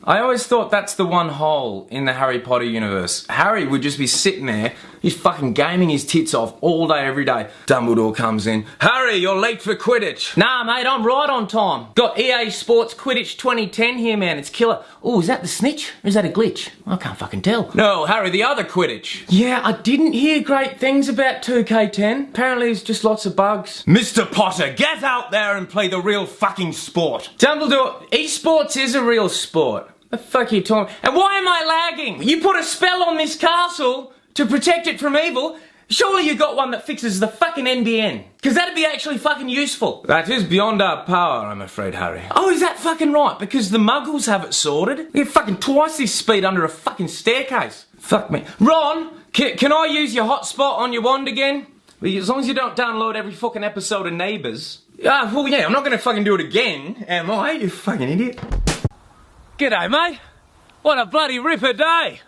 I always thought that's the one hole in the Harry Potter universe. Harry would just be sitting there, he's fucking gaming his tits off all day, every day. Dumbledore comes in. Harry, you're late for Quidditch. Nah, mate, I'm right on time. Got EA Sports Quidditch 2010 here, man. It's killer. Oh, is that the snitch? Or is that a glitch? I can't fucking tell. No, Harry, the other Quidditch. Yeah, I didn't hear great things about 2K10. Apparently there's just lots of bugs. Mr. Potter, get out there and play the real fucking sport. Dumbledore, esports is a real sport. The fuck are you talking? And why am I lagging? You put a spell on this castle to protect it from evil. Surely you got one that fixes the fucking NBN. Because that'd be actually fucking useful. That is beyond our power, I'm afraid, Harry. Oh, is that fucking right? Because the muggles have it sorted? We get fucking twice this speed under a fucking staircase. Fuck me. Ron, can I use your hotspot on your wand again? As long as you don't download every fucking episode of Neighbours. Well, yeah, I'm not gonna fucking do it again, am I? You fucking idiot. G'day, mate. What a bloody ripper day.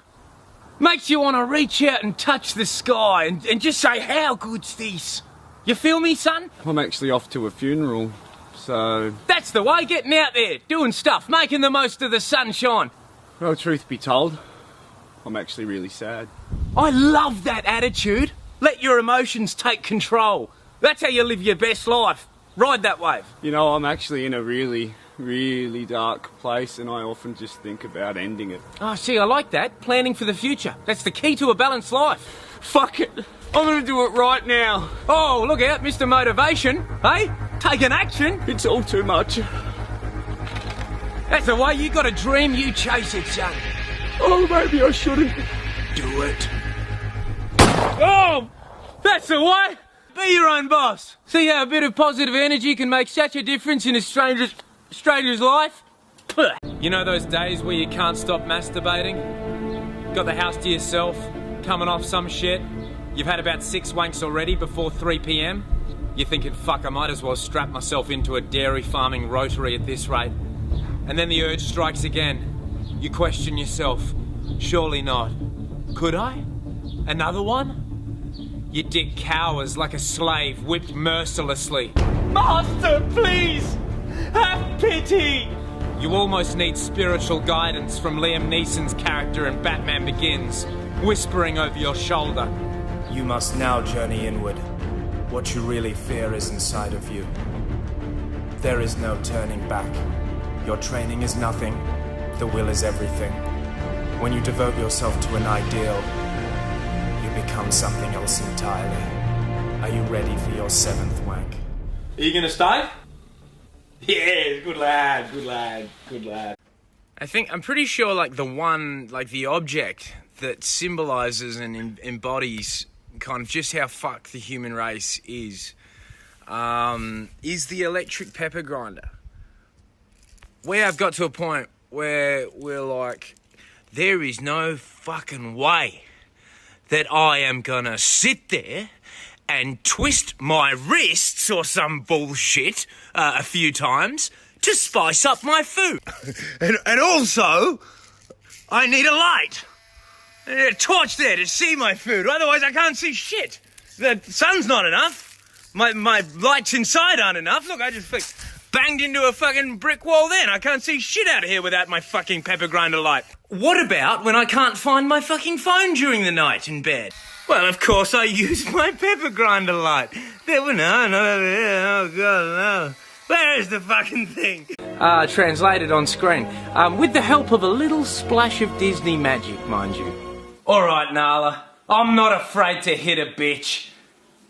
Makes you want to reach out and touch the sky and just say, how good's this? You feel me, son? I'm actually off to a funeral, so... That's the way, getting out there, doing stuff, making the most of the sunshine. Well, truth be told, I'm actually really sad. I love that attitude. Let your emotions take control. That's how you live your best life. Ride that wave. You know, I'm actually in a really dark place, and I often just think about ending it. Oh, see, I like that. Planning for the future. That's the key to a balanced life. Fuck it. I'm gonna do it right now. Oh, look out, Mr. Motivation. Hey, taking action. It's all too much. That's the way. You got a dream, you chase it, son. Oh, maybe I shouldn't. Do it. Oh, that's the way. Be your own boss. See how a bit of positive energy can make such a difference in a stranger's life? You know those days where you can't stop masturbating? Got the house to yourself, coming off some shit. You've had about 6 wanks already before 3 p.m. You're thinking, fuck, I might as well strap myself into a dairy farming rotary at this rate. And then the urge strikes again. You question yourself. Surely not. Could I? Another one? Your dick cowers like a slave whipped mercilessly. Master, please! Have pity! You almost need spiritual guidance from Liam Neeson's character in Batman Begins, whispering over your shoulder. You must now journey inward. What you really fear is inside of you. There is no turning back. Your training is nothing. The will is everything. When you devote yourself to an ideal, you become something else entirely. Are you ready for your 7th wank? Are you gonna stay? Yeah, good lad, good lad, good lad. I'm pretty sure, like, the object that symbolises and embodies kind of just how fucked the human race is the electric pepper grinder. We have got to a point where we're like, there is no fucking way that I am gonna sit there and twist my wrists or some bullshit a few times to spice up my food. and also, I need a light. I need a torch there to see my food, otherwise I can't see shit. The sun's not enough. My lights inside aren't enough. Look, I just banged into a fucking brick wall then. I can't see shit out of here without my fucking pepper grinder light. What about when I can't find my fucking phone during the night in bed? Well, of course I use my pepper grinder light. No, oh god, no. Where is the fucking thing? Translated on screen. With the help of a little splash of Disney magic, mind you. Alright, Nala. I'm not afraid to hit a bitch.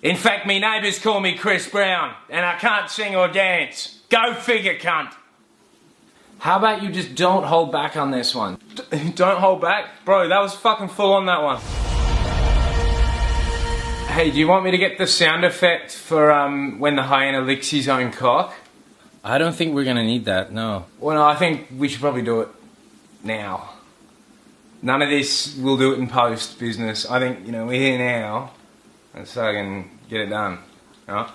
In fact, me neighbours call me Chris Brown, and I can't sing or dance. Go figure, cunt. How about you just don't hold back on this one? Don't hold back? Bro, that was fucking full on, that one. Hey, do you want me to get the sound effect for when the hyena licks his own cock? I don't think we're gonna need that, no. Well, no, I think we should probably do it now. None of this, we'll do it in post business. I think, we're here now, and so I can get it done. Alright?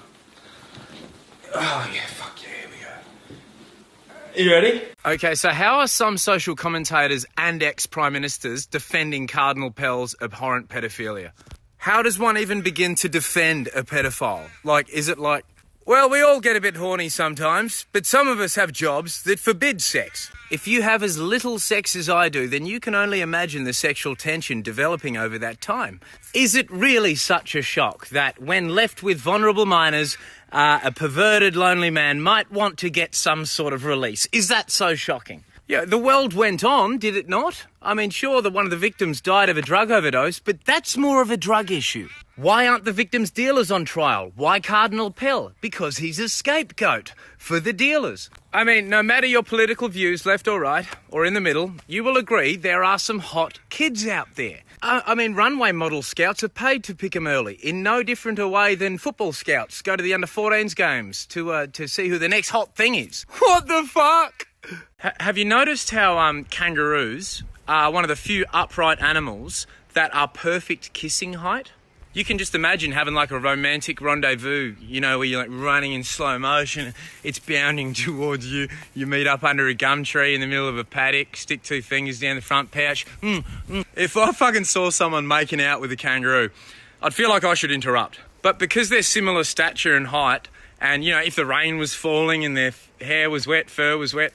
Oh, yeah, fuck yeah, here we go. You ready? Okay, so how are some social commentators and ex-prime ministers defending Cardinal Pell's abhorrent pedophilia? How does one even begin to defend a pedophile? Like, is it like, Well, we all get a bit horny sometimes, but some of us have jobs that forbid sex. If you have as little sex as I do, then you can only imagine the sexual tension developing over that time. Is it really such a shock that when left with vulnerable minors, a perverted lonely man might want to get some sort of release? Is that so shocking? Yeah, the world went on, did it not? I mean, sure that one of the victims died of a drug overdose, but that's more of a drug issue. Why aren't the victim's dealers on trial? Why Cardinal Pell? Because he's a scapegoat for the dealers. I mean, no matter your political views, left or right, or in the middle, you will agree there are some hot kids out there. I mean, runway model scouts are paid to pick them early, in no different a way than football scouts go to the under-14s games to see who the next hot thing is. What the fuck? Have you noticed how kangaroos are one of the few upright animals that are perfect kissing height? You can just imagine having like a romantic rendezvous, you know, where you're like running in slow motion, it's bounding towards you, you meet up under a gum tree in the middle of a paddock, stick two fingers down the front pouch. If I fucking saw someone making out with a kangaroo, I'd feel like I should interrupt. But because they're similar stature and height, and, you know, if the rain was falling and their hair was wet, fur was wet,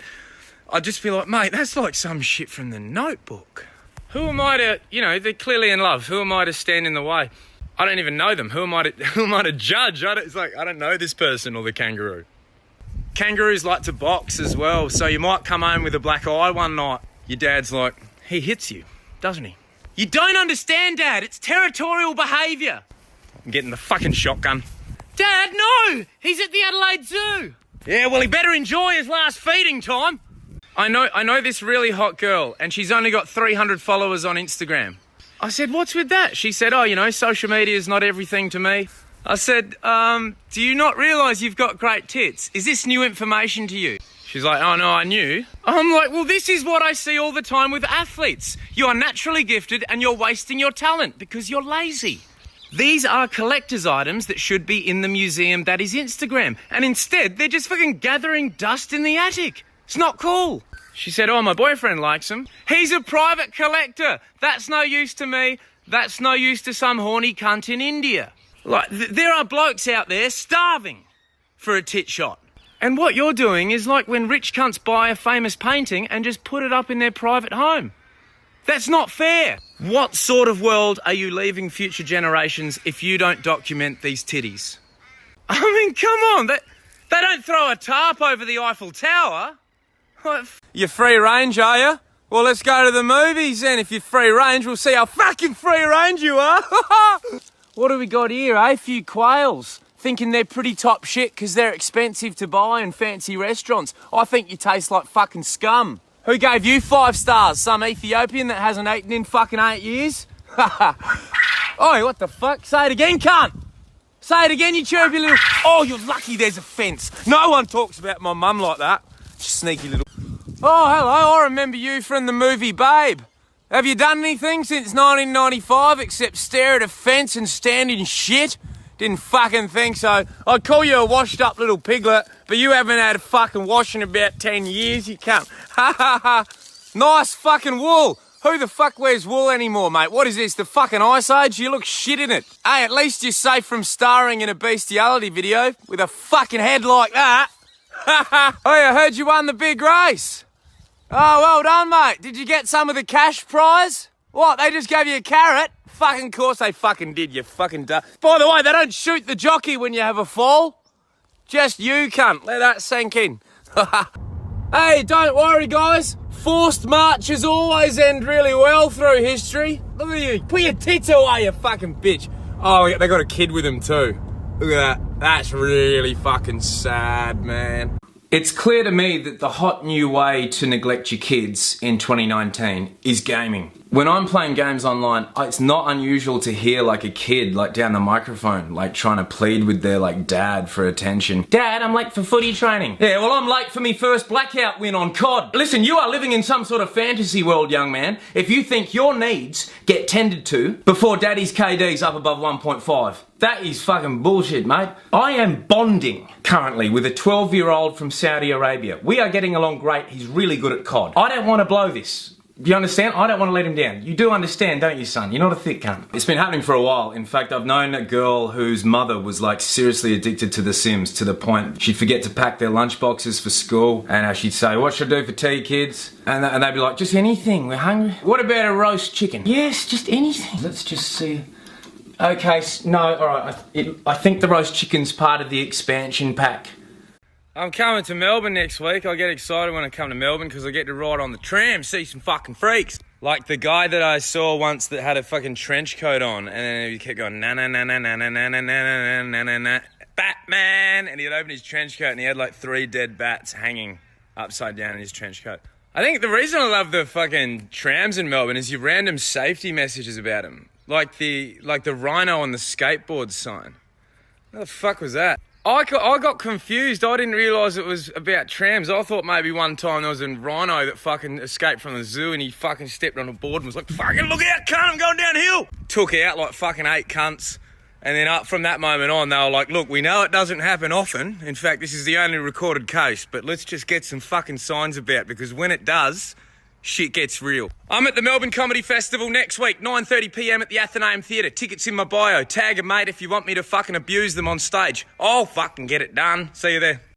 I'd just be like, mate, that's like some shit from The Notebook. Who am I to, you know, they're clearly in love. Who am I to stand in the way? I don't even know them. Who am I to judge? It's like, I don't know this person or the kangaroo. Kangaroos like to box as well, so you might come home with a black eye one night. Your dad's like, he hits you, doesn't he? You don't understand, Dad. It's territorial behaviour. I'm getting the fucking shotgun. Dad, no! He's at the Adelaide Zoo. Yeah, well, he better enjoy his last feeding time. I know this really hot girl, and she's only got 300 followers on Instagram. I said, what's with that? She said, oh, you know, social media is not everything to me. I said, do you not realise you've got great tits? Is this new information to you? She's like, oh, no, I knew. I'm like, well, this is what I see all the time with athletes. You are naturally gifted and you're wasting your talent because you're lazy. These are collector's items that should be in the museum that is Instagram. And instead, they're just fucking gathering dust in the attic. It's not cool. She said, oh, my boyfriend likes them. He's a private collector. That's no use to me. That's no use to some horny cunt in India. Like, there are blokes out there starving for a tit shot. And what you're doing is like when rich cunts buy a famous painting and just put it up in their private home. That's not fair. What sort of world are you leaving future generations if you don't document these titties? I mean, come on. They don't throw a tarp over the Eiffel Tower. You're free range, are you? Well, let's go to the movies then. If you're free range, we'll see how fucking free range you are. What do we got here, eh? A few quails. Thinking they're pretty top shit because they're expensive to buy in fancy restaurants. I think you taste like fucking scum. Who gave you 5 stars? Some Ethiopian that hasn't eaten in fucking 8 years? Oi, what the fuck? Say it again, cunt! Say it again, you chirpy little... Oh, you're lucky there's a fence. No one talks about my mum like that. Sneaky little... Oh, hello, I remember you from the movie Babe. Have you done anything since 1995 except stare at a fence and stand in shit? Didn't fucking think so. I'd call you a washed up little piglet, but you haven't had a fucking wash in about 10 years, you cunt. Ha ha ha. Nice fucking wool. Who the fuck wears wool anymore, mate? What is this, the fucking Ice Age? You look shit in it. Hey, at least you're safe from starring in a bestiality video with a fucking head like that. Ha ha. Oh, I heard you won the big race. Oh, well done, mate. Did you get some of the cash prize? What, they just gave you a carrot? Fucking course they fucking did, you fucking duh. By the way, they don't shoot the jockey when you have a fall. Just you, cunt. Let that sink in. Hey, don't worry, guys. Forced marches always end really well through history. Look at you. Put your tits away, you fucking bitch. Oh, they got a kid with him too. Look at that. That's really fucking sad, man. It's clear to me that the hot new way to neglect your kids in 2019 is gaming. When I'm playing games online, it's not unusual to hear like a kid like down the microphone, like trying to plead with their like dad for attention. Dad, I'm late for footy training. Yeah, well, I'm late for me first blackout win on COD. Listen, you are living in some sort of fantasy world, young man. If you think your needs get tended to before daddy's KD's up above 1.5, that is fucking bullshit, mate. I am bonding currently with a 12-year-old from Saudi Arabia. We are getting along great. He's really good at COD. I don't want to blow this. You understand? I don't want to let him down. You do understand, don't you, son? You're not a thick cunt. It's been happening for a while. In fact, I've known a girl whose mother was like seriously addicted to The Sims, to the point she'd forget to pack their lunchboxes for school, and she'd say, "What should I do for tea, kids?" And they'd be like, "Just anything, we're hungry." "What about a roast chicken?" "Yes, just anything." Let's just see. Okay, no, alright, I think the roast chicken's part of the expansion pack. I'm coming to Melbourne next week. I get excited when I come to Melbourne because I get to ride on the tram, see some fucking freaks. Like the guy that I saw once that had a fucking trench coat on, and then he kept going, na na na na na na na na na na na na, Batman, and he'd open his trench coat and he had like 3 dead bats hanging upside down in his trench coat. I think the reason I love the fucking trams in Melbourne is your random safety messages about them. Like the rhino on the skateboard sign. What the fuck was that? I got confused. I didn't realise it was about trams. I thought maybe one time there was a rhino that fucking escaped from the zoo and he fucking stepped on a board and was like, "Fucking look out, cunt, I'm going downhill." Took out like fucking 8 cunts. And then up from that moment on, they were like, "Look, we know it doesn't happen often. In fact, this is the only recorded case, but let's just get some fucking signs about, because when it does, shit gets real." I'm at the Melbourne Comedy Festival next week, 9:30 PM at the Athenaeum Theatre. Tickets in my bio. Tag a mate if you want me to fucking abuse them on stage. I'll fucking get it done. See you there.